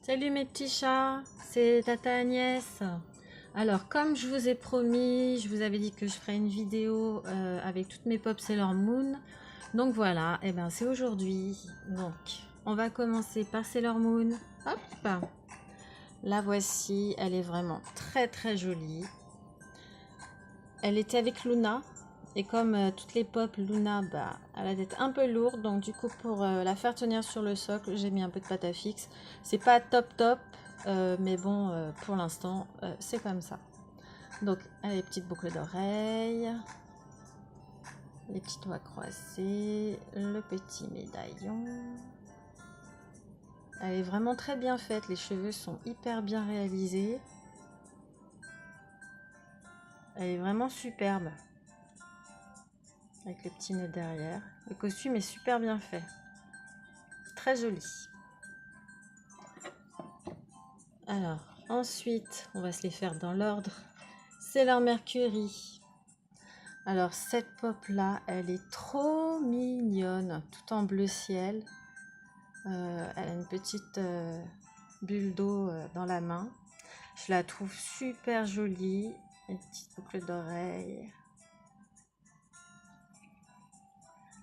Salut mes petits chats, c'est Tata Agnès. Alors, comme je vous ai promis, je vous avais dit que je ferais une vidéo avec toutes mes pop Sailor Moon. Donc voilà, et ben c'est aujourd'hui. Donc, on va commencer par Sailor Moon. Hop, la voici, elle est vraiment très très jolie. Elle était avec Luna. Et comme toutes les pop, Luna, bah, elle a la tête un peu lourde. Donc du coup, pour la faire tenir sur le socle, j'ai mis un peu de pâte à fixe. C'est pas top top, mais bon, pour l'instant, c'est comme ça. Donc, elle a les petites boucles d'oreilles, les petits doigts croisés, le petit médaillon. Elle est vraiment très bien faite. Les cheveux sont hyper bien réalisés. Elle est vraiment superbe. Avec le petit nœud derrière. Le costume est super bien fait. Très joli. Alors, ensuite, on va se les faire dans l'ordre. Sailor Mercury. Alors, cette pop-là, elle est trop mignonne, tout en bleu ciel. Elle a une petite bulle d'eau dans la main. Je la trouve super jolie. Une petite boucle d'oreille.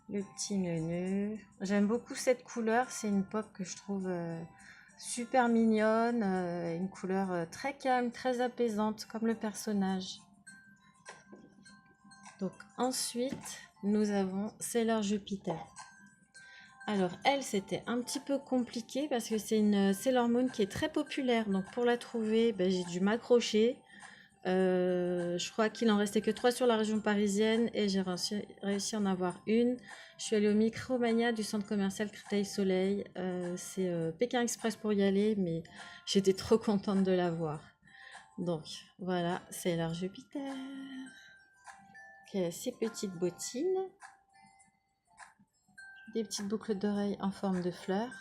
Le petit nœud. J'aime beaucoup cette couleur. C'est une pop que je trouve super mignonne. Une couleur très calme, très apaisante, comme le personnage. Donc ensuite, nous avons Sailor Jupiter. Alors elle, c'était un petit peu compliqué parce que c'est une Sailor Moon qui est très populaire. Donc pour la trouver, ben, j'ai dû m'accrocher. Je crois qu'il en restait que 3 sur la région parisienne et j'ai réussi à en avoir une. Je suis allée au Micromania du centre commercial Créteil Soleil. C'est Pékin Express pour y aller, mais j'étais trop contente de l'avoir. Donc voilà, Sailor Jupiter. Qui a ses petites bottines. Des petites boucles d'oreilles en forme de fleurs.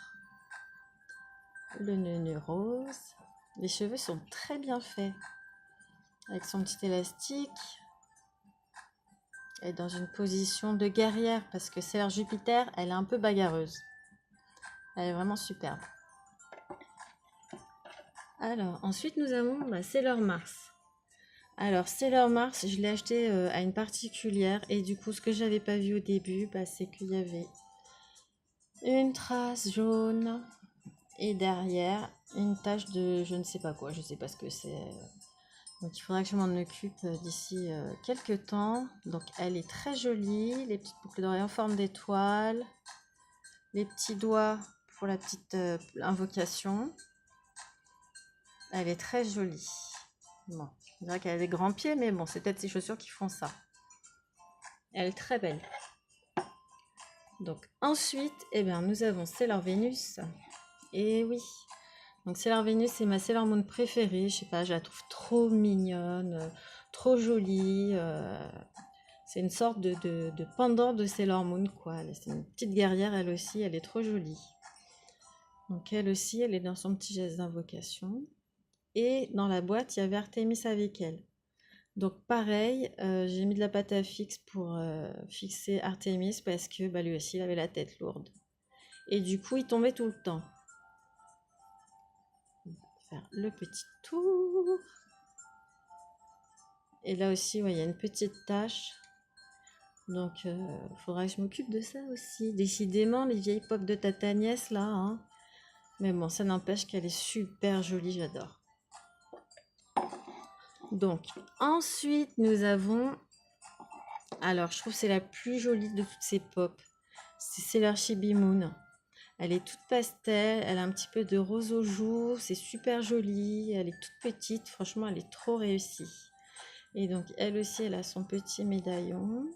Le nœud rose. Les cheveux sont très bien faits. Avec son petit élastique. Elle est dans une position de guerrière parce que Sailor Jupiter, elle est un peu bagarreuse. Elle est vraiment superbe. Alors, ensuite nous avons Sailor Mars. Alors, Sailor Mars, je l'ai acheté à une particulière et du coup, ce que j'avais pas vu au début, c'est qu'il y avait une trace jaune et derrière une tache de je ne sais pas quoi, je sais pas ce que c'est. Donc il faudra que je m'en occupe d'ici quelques temps. Donc elle est très jolie, les petites boucles d'oreilles en forme d'étoile, les petits doigts pour la petite invocation. Elle est très jolie. Bon, on dirait qu'elle a des grands pieds, mais bon, c'est peut-être ses chaussures qui font ça. Elle est très belle. Donc ensuite, eh bien, nous avons Sailor Vénus. Et oui, donc Sailor Vénus, c'est ma Sailor Moon préférée. Je sais pas, je la trouve trop mignonne, trop jolie. C'est une sorte de pendant de Sailor Moon, quoi. C'est une petite guerrière, elle aussi, elle est trop jolie. Donc elle aussi, elle est dans son petit geste d'invocation. Et dans la boîte, il y avait Artemis avec elle. Donc pareil, j'ai mis de la pâte à fixe pour fixer Artemis parce que lui aussi, il avait la tête lourde. Et du coup, il tombait tout le temps. Faire le petit tour. Et là aussi, ouais, il y a une petite tache. Donc, faudra que je m'occupe de ça aussi. Décidément, les vieilles pop de Tata Agnès, là. Hein. Mais bon, ça n'empêche qu'elle est super jolie, j'adore. Donc, ensuite, nous avons... Alors, je trouve que c'est la plus jolie de toutes ces pop. C'est Sailor Chibi Moon. Elle est toute pastel, elle a un petit peu de rose aux joues, c'est super joli, elle est toute petite, franchement, elle est trop réussie. Et donc, elle aussi, elle a son petit médaillon.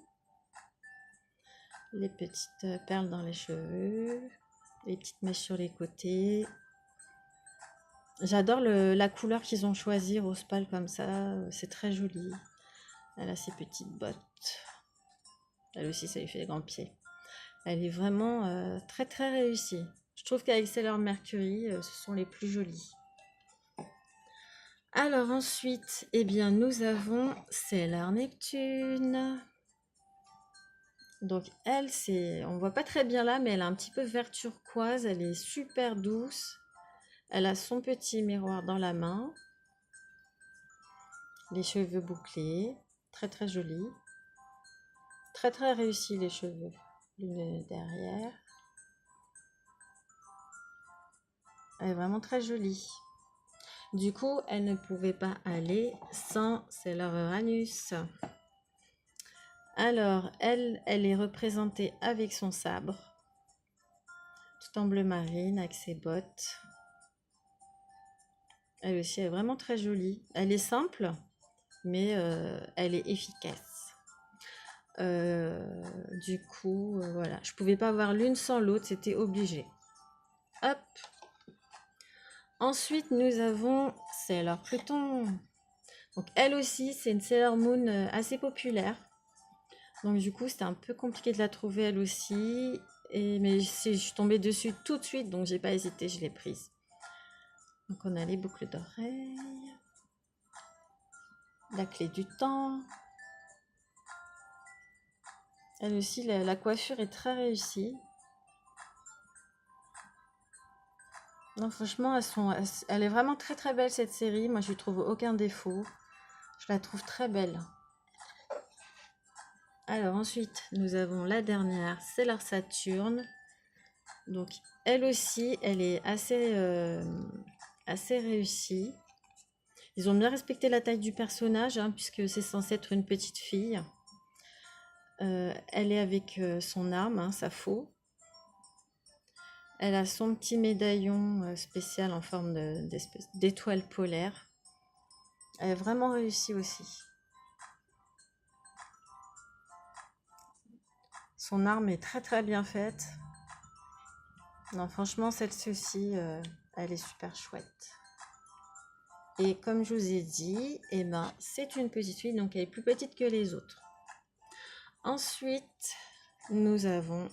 Les petites perles dans les cheveux, les petites mèches sur les côtés. J'adore la couleur qu'ils ont choisie, rose pâle comme ça, c'est très joli. Elle a ses petites bottes. Elle aussi, ça lui fait les grands pieds. Elle est vraiment très très réussie. Je trouve qu'avec Sailor Mercury, ce sont les plus jolies. Alors ensuite, eh bien, nous avons Sailor Neptune. Donc elle, on voit pas très bien là, mais elle a un petit peu vert turquoise. Elle est super douce. Elle a son petit miroir dans la main. Les cheveux bouclés. Très très joli. Très très réussi les cheveux. Le derrière. Elle est vraiment très jolie. Du coup, elle ne pouvait pas aller sans Sailor Uranus. Alors, elle est représentée avec son sabre, tout en bleu marine, avec ses bottes. Elle aussi, elle est vraiment très jolie. Elle est simple, mais elle est efficace. Du coup, voilà. Je pouvais pas avoir l'une sans l'autre, c'était obligé. Hop. Ensuite, nous avons Sailor Pluton. Donc, elle aussi, c'est une Sailor Moon assez populaire. Donc, du coup, c'était un peu compliqué de la trouver, elle aussi. Mais je suis tombée dessus tout de suite, donc j'ai pas hésité, je l'ai prise. Donc, on a les boucles d'oreilles. La clé du temps. Elle aussi, la coiffure est très réussie. Non, franchement, elle est vraiment très très belle cette série. Moi, je lui trouve aucun défaut. Je la trouve très belle. Alors ensuite, nous avons la dernière, c'est leur Saturne. Donc, elle aussi, elle est assez réussie. Ils ont bien respecté la taille du personnage, hein, puisque c'est censé être une petite fille. Elle est avec son arme, hein, sa faux. Elle a son petit médaillon spécial en forme d'étoile polaire. Elle est vraiment réussie aussi. Son arme est très très bien faite. Non, franchement, celle-ci, elle est super chouette. Et comme je vous ai dit, eh ben, c'est une petite fille, donc elle est plus petite que les autres. Ensuite, nous avons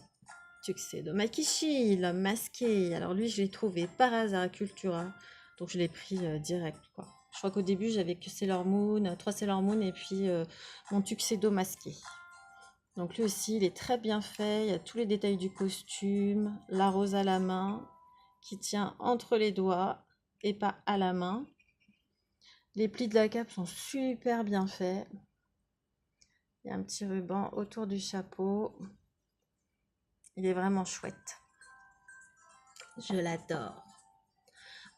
Tuxedo Makishi, l'homme masqué. Alors lui, je l'ai trouvé par hasard à Cultura, donc je l'ai pris direct, quoi. Je crois qu'au début, j'avais que Sailor Moon, 3 Sailor Moon et puis mon Tuxedo masqué. Donc lui aussi, il est très bien fait. Il y a tous les détails du costume, la rose à la main, qui tient entre les doigts et pas à la main. Les plis de la cape sont super bien faits. Il y a un petit ruban autour du chapeau. Il est vraiment chouette. Je l'adore.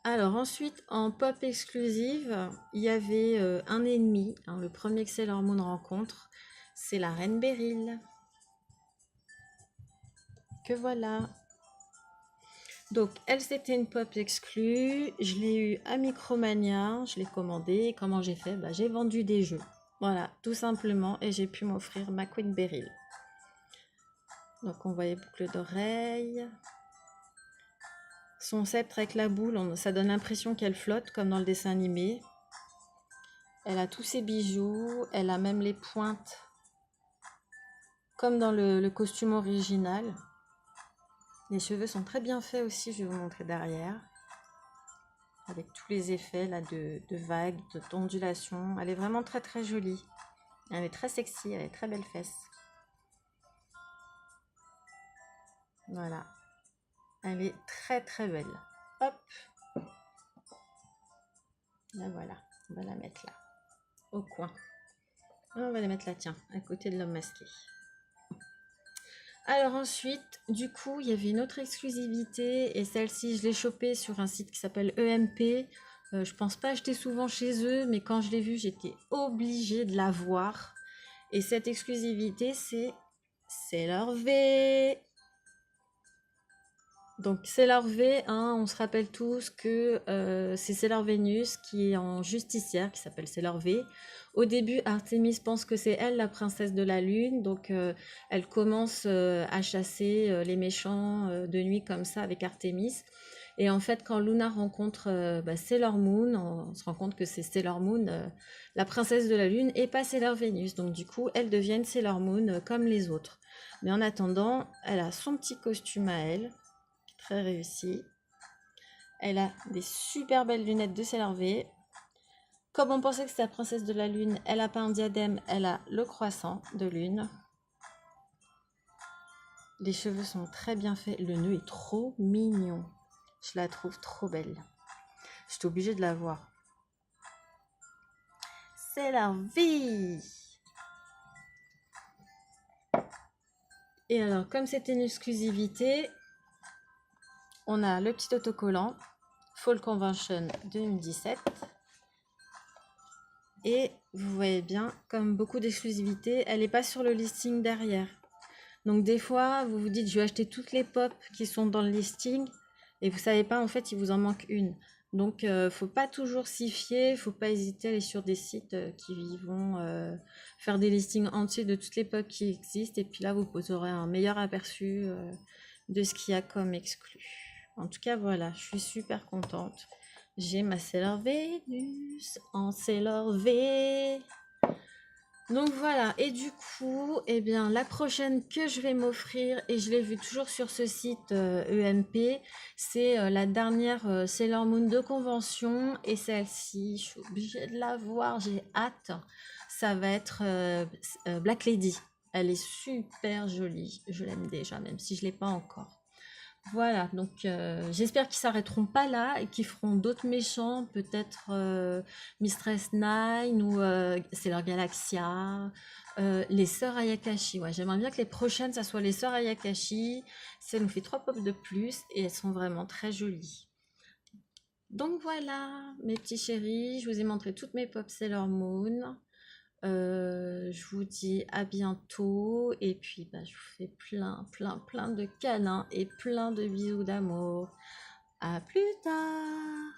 Alors ensuite, en pop exclusive, il y avait un ennemi. Hein, le premier que Sailor Moon rencontre, c'est la reine Beryl. Que voilà. Donc, elle, c'était une pop exclue. Je l'ai eu à Micromania. Je l'ai commandé. Comment j'ai fait? Bah, j'ai vendu des jeux. Voilà, tout simplement. Et j'ai pu m'offrir ma Queen Beryl. Donc, on voit les boucles d'oreilles. Son sceptre avec la boule, ça donne l'impression qu'elle flotte, comme dans le dessin animé. Elle a tous ses bijoux. Elle a même les pointes, comme dans le costume original. Les cheveux sont très bien faits aussi, je vais vous montrer derrière. Avec tous les effets là de vagues, d'ondulations. Elle est vraiment très très jolie. Elle est très sexy, elle a très belles fesses. Voilà. Elle est très très belle. Hop. Là voilà, on va la mettre là, au coin. On va la mettre là, tiens, à côté de l'homme masqué. Alors ensuite, du coup, il y avait une autre exclusivité et celle-ci, je l'ai chopée sur un site qui s'appelle EMP. Je pense pas acheter souvent chez eux, mais quand je l'ai vue, j'étais obligée de la voir. Et cette exclusivité, c'est Sailor V. Donc Sailor V, hein, on se rappelle tous que c'est Sailor Vénus qui est en justicière, qui s'appelle Sailor V. Au début, Artemis pense que c'est elle la princesse de la lune, donc elle commence à chasser les méchants de nuit comme ça avec Artemis. Et en fait, quand Luna rencontre Sailor Moon, on se rend compte que c'est Sailor Moon, la princesse de la lune, et pas Sailor Vénus. Donc du coup, elles deviennent Sailor Moon comme les autres. Mais en attendant, elle a son petit costume à elle, très réussi. Elle a des super belles lunettes de Sailor V. Comme on pensait que c'était la princesse de la lune, elle n'a pas un diadème, elle a le croissant de lune. Les cheveux sont très bien faits. Le nœud est trop mignon. Je la trouve trop belle. J'étais obligée de l'avoir. C'est la vie. Et alors, comme c'était une exclusivité, on a le petit autocollant Fall Convention 2017. Et vous voyez bien, comme beaucoup d'exclusivités, elle n'est pas sur le listing derrière. Donc des fois, vous vous dites, je vais acheter toutes les pop qui sont dans le listing. Et vous savez pas, en fait, il vous en manque une. Donc, faut pas toujours s'y fier, faut pas hésiter à aller sur des sites qui vont faire des listings entiers de toutes les pop qui existent. Et puis là, vous aurez un meilleur aperçu de ce qu'il y a comme exclu. En tout cas, voilà, je suis super contente. J'ai ma Sailor Venus en Sailor V. Donc voilà, et du coup, eh bien, la prochaine que je vais m'offrir, et je l'ai vue toujours sur ce site EMP, c'est la dernière Sailor Moon de convention, et celle-ci, je suis obligée de la voir, j'ai hâte. Ça va être Black Lady. Elle est super jolie, je l'aime déjà, même si je ne l'ai pas encore. Voilà, donc j'espère qu'ils s'arrêteront pas là et qu'ils feront d'autres méchants, peut-être Mistress Nine ou Sailor Galaxia, les sœurs Ayakashi. Ouais, j'aimerais bien que les prochaines, ça soit les sœurs Ayakashi. Ça nous fait 3 pop de plus et elles sont vraiment très jolies. Donc voilà, mes petits chéris, je vous ai montré toutes mes pop Sailor Moon. Je vous dis à bientôt et puis bah, je vous fais plein de câlins et plein de bisous d'amour. À plus tard!